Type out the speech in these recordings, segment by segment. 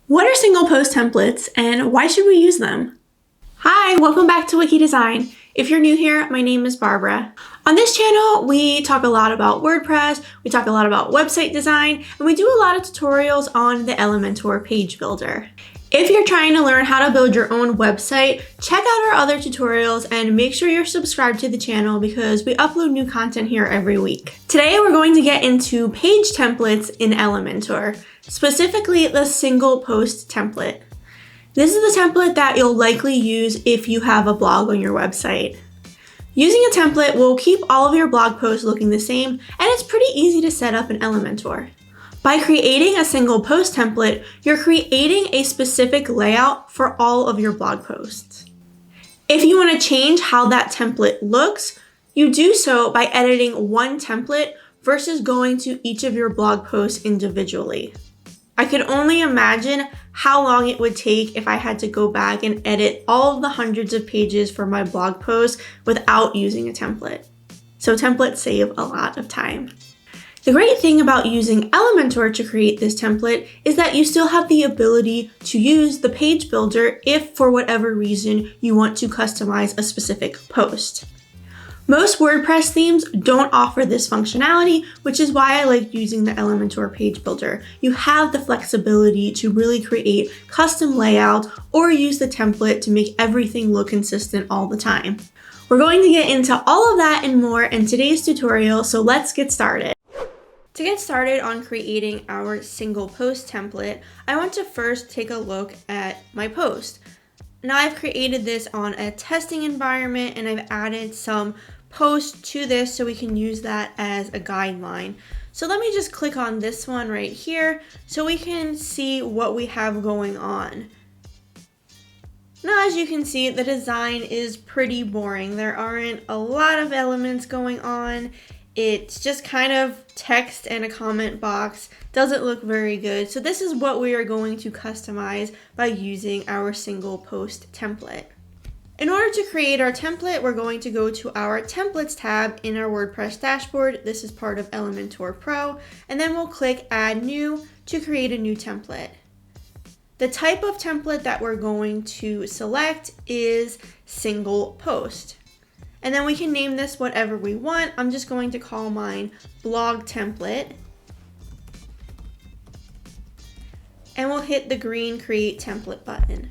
What are single post templates and why should we use them? Hi, welcome back to Wiki Design. If you're new here, my name is Barbara. On this channel, we talk a lot about WordPress, we talk a lot about website design, and we do a lot of tutorials on the Elementor page builder. If you're trying to learn how to build your own website, check out our other tutorials and make sure you're subscribed to the channel because we upload new content here every week. Today, we're going to get into page templates in Elementor, specifically the single post template. This is the template that you'll likely use if you have a blog on your website. Using a template will keep all of your blog posts looking the same, and it's pretty easy to set up in Elementor. By creating a single post template, you're creating a specific layout for all of your blog posts. If you want to change how that template looks, you do so by editing one template versus going to each of your blog posts individually. I could only imagine how long it would take if I had to go back and edit all of the hundreds of pages for my blog posts without using a template. So templates save a lot of time. The great thing about using Elementor to create this template is that you still have the ability to use the page builder if for whatever reason you want to customize a specific post. Most WordPress themes don't offer this functionality, which is why I like using the Elementor page builder. You have the flexibility to really create custom layouts or use the template to make everything look consistent all the time. We're going to get into all of that and more in today's tutorial, so let's get started. To get started on creating our single post template, I want to first take a look at my post. Now I've created this on a testing environment and I've added some posts to this so we can use that as a guideline. So let me just click on this one right here so we can see what we have going on. Now, as you can see, the design is pretty boring. There aren't a lot of elements going on. It's just kind of text and a comment box. Doesn't look very good. So this is what we are going to customize by using our single post template. In order to create our template, we're going to go to our Templates tab in our WordPress dashboard. This is part of Elementor Pro. And then we'll click Add New to create a new template. The type of template that we're going to select is single post. And then we can name this whatever we want. I'm just going to call mine blog template. And we'll hit the green create template button.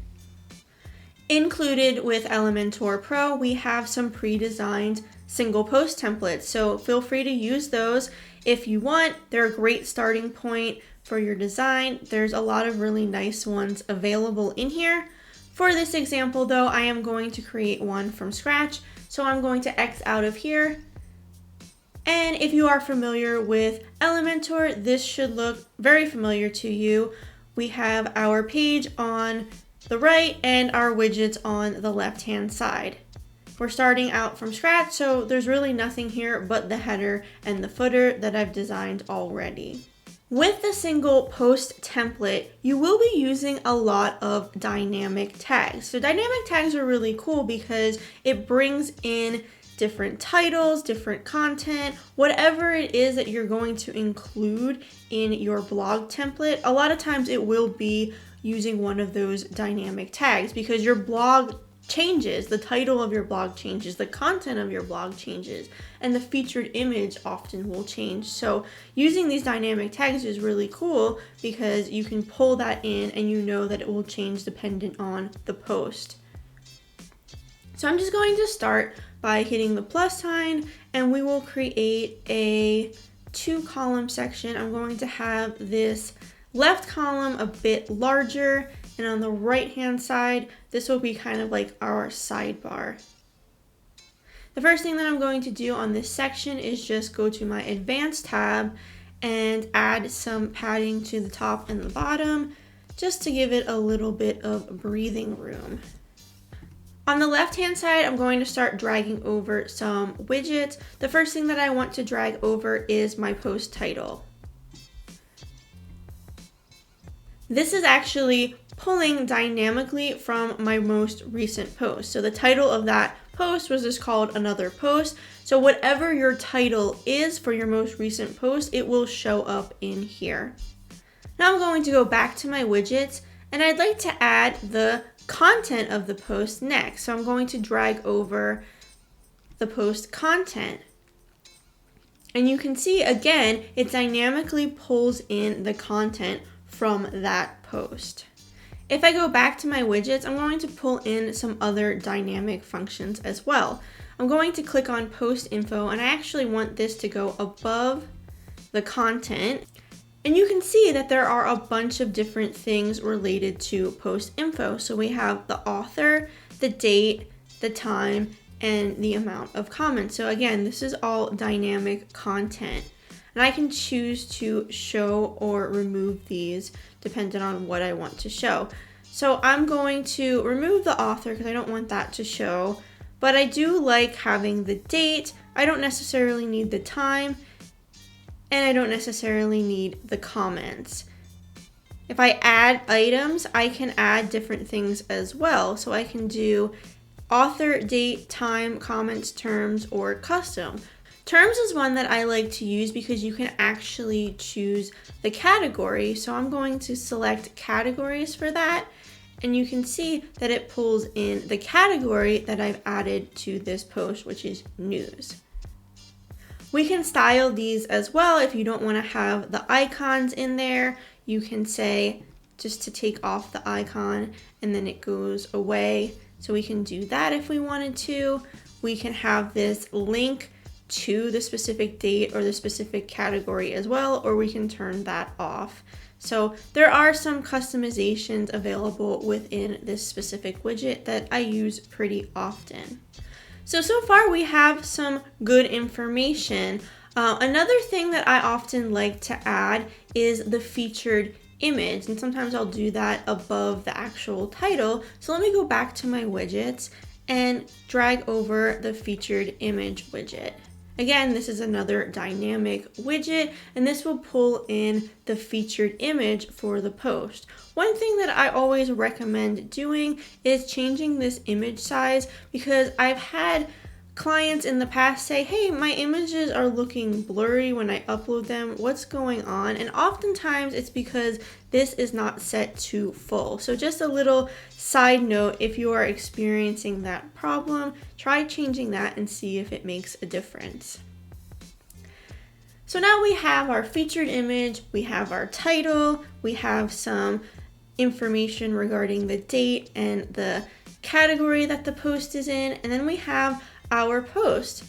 Included with Elementor Pro, we have some pre-designed single post templates. So feel free to use those if you want. They're a great starting point for your design. There's a lot of really nice ones available in here. For this example though, I am going to create one from scratch. So I'm going to X out of here. And if you are familiar with Elementor, this should look very familiar to you. We have our page on the right and our widgets on the left-hand side. We're starting out from scratch, so there's really nothing here but the header and the footer that I've designed already. With the single post template, you will be using a lot of dynamic tags. So dynamic tags are really cool because it brings in different titles, different content, whatever it is that you're going to include in your blog template. A lot of times it will be using one of those dynamic tags because your blog changes, the title of your blog changes, the content of your blog changes, and the featured image often will change. So using these dynamic tags is really cool because you can pull that in and you know that it will change dependent on the post. So I'm just going to start by hitting the plus sign and we will create a 2-column section. I'm going to have this left column a bit larger, and on the right hand side, this will be kind of like our sidebar. The first thing that I'm going to do on this section is just go to my Advanced tab and add some padding to the top and the bottom, just to give it a little bit of breathing room. On the left hand side, I'm going to start dragging over some widgets. The first thing that I want to drag over is my post title. This is actually pulling dynamically from my most recent post. So the title of that post was just called Another Post. So whatever your title is for your most recent post, it will show up in here. Now I'm going to go back to my widgets And I'd like to add the content of the post next. So I'm going to drag over the post content. And you can see, again, it dynamically pulls in the content from that post. If I go back to my widgets, I'm going to pull in some other dynamic functions as well. I'm going to click on post info, and I actually want this to go above the content. And you can see that there are a bunch of different things related to post info. So we have the author, the date, the time, and the amount of comments. So again, this is all dynamic content. And I can choose to show or remove these depending on what I want to show. So I'm going to remove the author because I don't want that to show, but I do like having the date. I don't necessarily need the time, and I don't necessarily need the comments. If I add items, I can add different things as well. So I can do author, date, time, comments, terms, or custom. Terms is one that I like to use because you can actually choose the category. So I'm going to select categories for that. And you can see that it pulls in the category that I've added to this post, which is news. We can style these as well. If you don't want to have the icons in there, you can say just to take off the icon and then it goes away. So we can do that if we wanted to. We can have this link to the specific date or the specific category as well, or we can turn that off. So there are some customizations available within this specific widget that I use pretty often. So far we have some good information. Another thing that I often like to add is the featured image, and sometimes I'll do that above the actual title. So let me go back to my widgets and drag over the featured image widget. Again, this is another dynamic widget, and this will pull in the featured image for the post. One thing that I always recommend doing is changing this image size, because I've had clients in the past say, hey, my images are looking blurry when I upload them. What's going on? And oftentimes it's because this is not set to full. So just a little side note, if you are experiencing that problem, try changing that and see if it makes a difference. So now we have our featured image, we have our title, we have some information regarding the date and the category that the post is in, and then we have our post.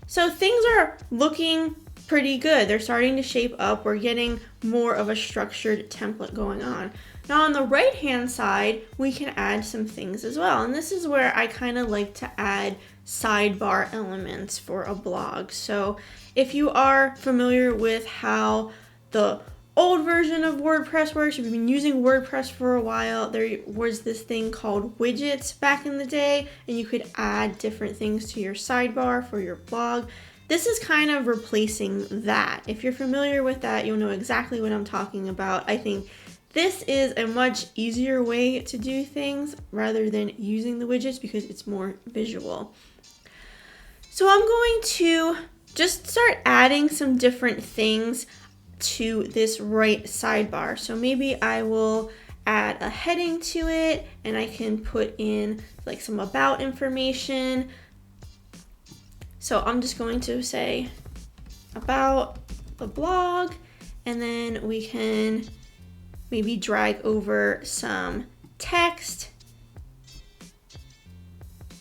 So things are looking pretty good. They're starting to shape up. We're getting more of a structured template going on. Now on the right hand side, we can add some things as well. And this is where I kind of like to add sidebar elements for a blog. So if you are familiar with how the old version of WordPress works, if you've been using WordPress for a while, there was this thing called widgets back in the day, and you could add different things to your sidebar for your blog. This is kind of replacing that. If you're familiar with that, you'll know exactly what I'm talking about. I think this is a much easier way to do things rather than using the widgets because it's more visual. So I'm going to just start adding some different things to this right sidebar. So maybe I will add a heading to it, and I can put in like some about information. So I'm just going to say about the blog, and then we can maybe drag over some text,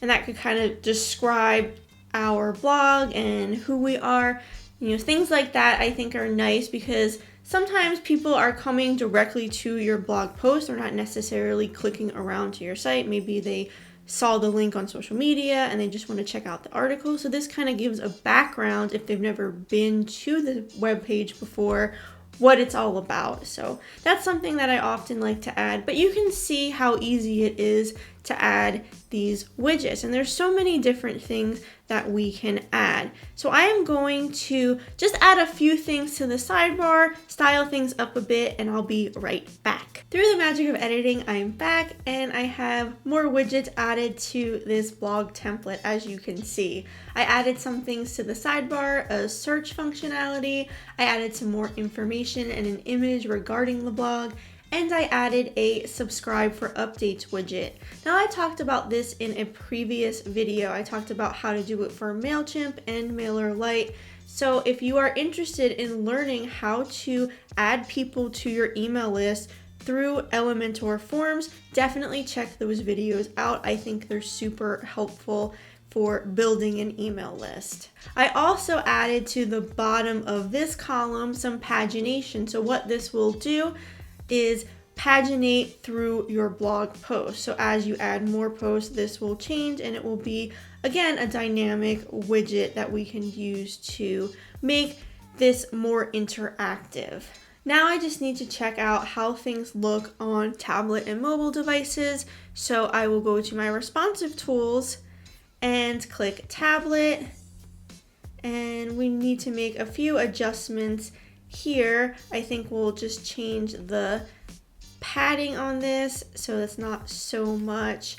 and that could kind of describe our blog and who we are. You know, things like that I think are nice because sometimes people are coming directly to your blog post. They're not necessarily clicking around to your site. Maybe they saw the link on social media and they just want to check out the article. So this kind of gives a background if they've never been to the web page before, what it's all about. So that's something that I often like to add, but you can see how easy it is to add these widgets, and there's so many different things that we can add. So I am going to just add a few things to the sidebar, style things up a bit, and I'll be right back. Through the magic of editing, I'm back and I have more widgets added to this blog template. As you can see, I added some things to the sidebar, a search functionality, I added some more information and an image regarding the blog, and I added a subscribe for updates widget. Now I talked about this in a previous video. I talked about how to do it for MailChimp and MailerLite. So if you are interested in learning how to add people to your email list through Elementor forms, definitely check those videos out. I think they're super helpful for building an email list. I also added to the bottom of this column some pagination. So what this will do is paginate through your blog post. So as you add more posts, this will change and it will be, again, a dynamic widget that we can use to make this more interactive. Now I just need to check out how things look on tablet and mobile devices. So I will go to my responsive tools and click tablet, and we need to make a few adjustments here. I think we'll just change the padding on this so it's not so much.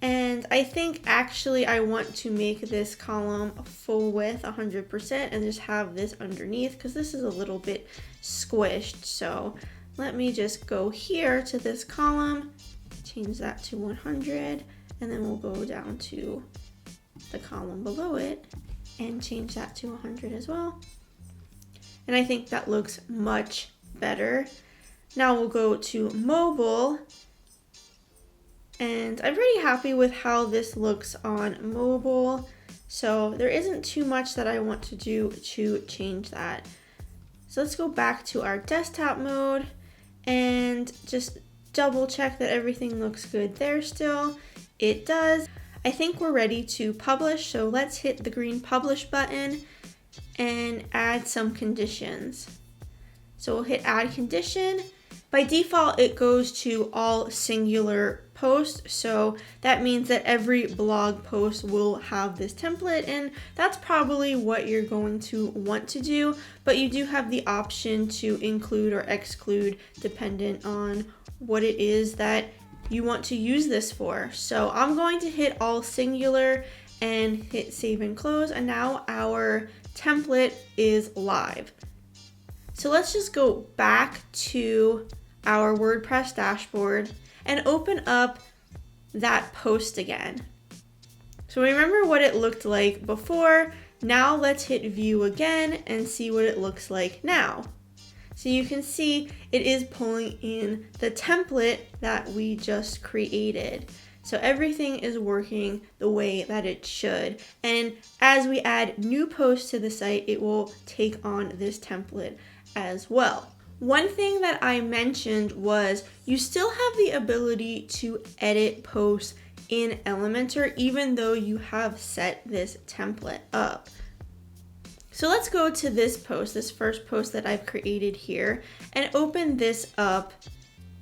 And I think actually I want to make this column full width 100% and just have this underneath because this is a little bit squished. So let me just go here to this column, change that to 100, and then we'll go down to the column below it and change that to 100 as well. And I think that looks much better. Now we'll go to mobile, and I'm pretty happy with how this looks on mobile. So there isn't too much that I want to do to change that. So let's go back to our desktop mode and just double check that everything looks good there still. It does. I think we're ready to publish, so let's hit the green publish button and add some conditions. So we'll hit add condition. By default, it goes to all singular posts, so that means that every blog post will have this template, and that's probably what you're going to want to do, but you do have the option to include or exclude dependent on what it is that you want to use this for. So I'm going to hit all singular and hit save and close, and now our template is live. So let's just go back to our WordPress dashboard and open up that post again. So remember what it looked like before. Now let's hit view again and see what it looks like now. So you can see it is pulling in the template that we just created. So everything is working the way that it should. And as we add new posts to the site, it will take on this template as well. One thing that I mentioned was you still have the ability to edit posts in Elementor even though you have set this template up. So let's go to this post, this first post that I've created here, and open this up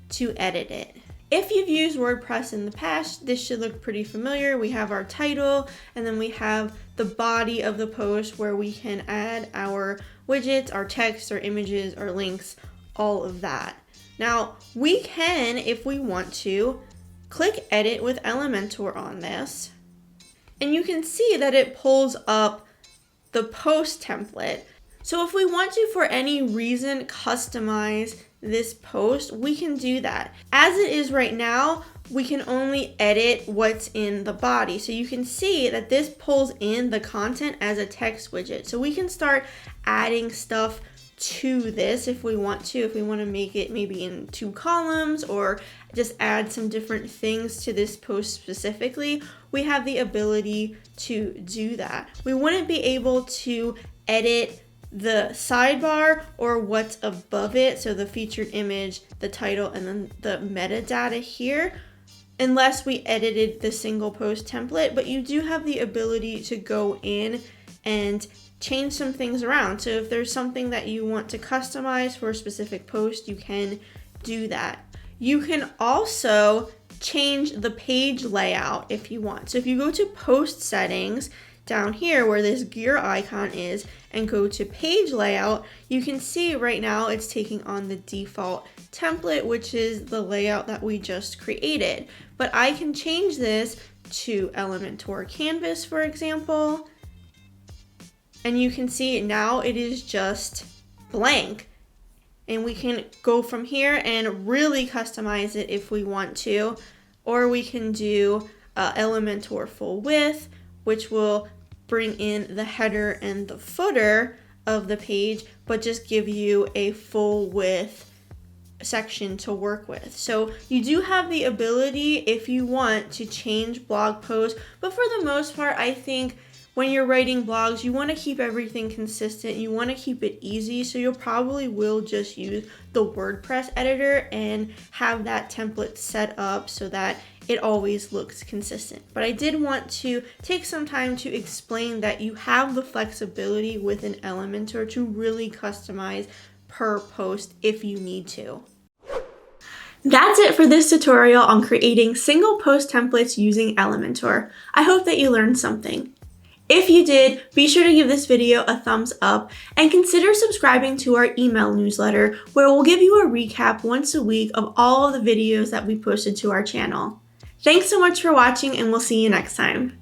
to edit it. If you've used WordPress in the past, this should look pretty familiar. We have our title, and then we have the body of the post where we can add our widgets, our text, our images, our links, all of that. Now, we can, if we want to, click edit with Elementor on this, and you can see that it pulls up the post template. So if we want to, for any reason, customize this post, we can do that. As it is right now, we can only edit what's in the body. So you can see that this pulls in the content as a text widget. So we can start adding stuff to this if we want to, if we want to make it maybe in 2 columns or just add some different things to this post specifically, we have the ability to do that. We wouldn't be able to edit the sidebar or what's above it, so the featured image, the title, and then the metadata here, unless we edited the single post template, but you do have the ability to go in and change some things around. So if there's something that you want to customize for a specific post, you can do that. You can also change the page layout if you want. So if you go to post settings down here where this gear icon is and go to page layout, you can see right now it's taking on the default template, which is the layout that we just created. But I can change this to Elementor Canvas, for example, and you can see now it is just blank. and we can go from here and really customize it if we want to. Or we can do Elementor full width, which will bring in the header and the footer of the page, but just give you a full width section to work with. So you do have the ability, if you want, to change blog posts, but for the most part, I think when you're writing blogs, you want to keep everything consistent. You want to keep it easy, so you'll probably will just use the WordPress editor and have that template set up so that it always looks consistent. But I did want to take some time to explain that you have the flexibility with an Elementor to really customize per post if you need to. That's it for this tutorial on creating single post templates using Elementor. I hope that you learned something. If you did, be sure to give this video a thumbs up and consider subscribing to our email newsletter, where we'll give you a recap once a week of all of the videos that we posted to our channel. Thanks so much for watching, and we'll see you next time.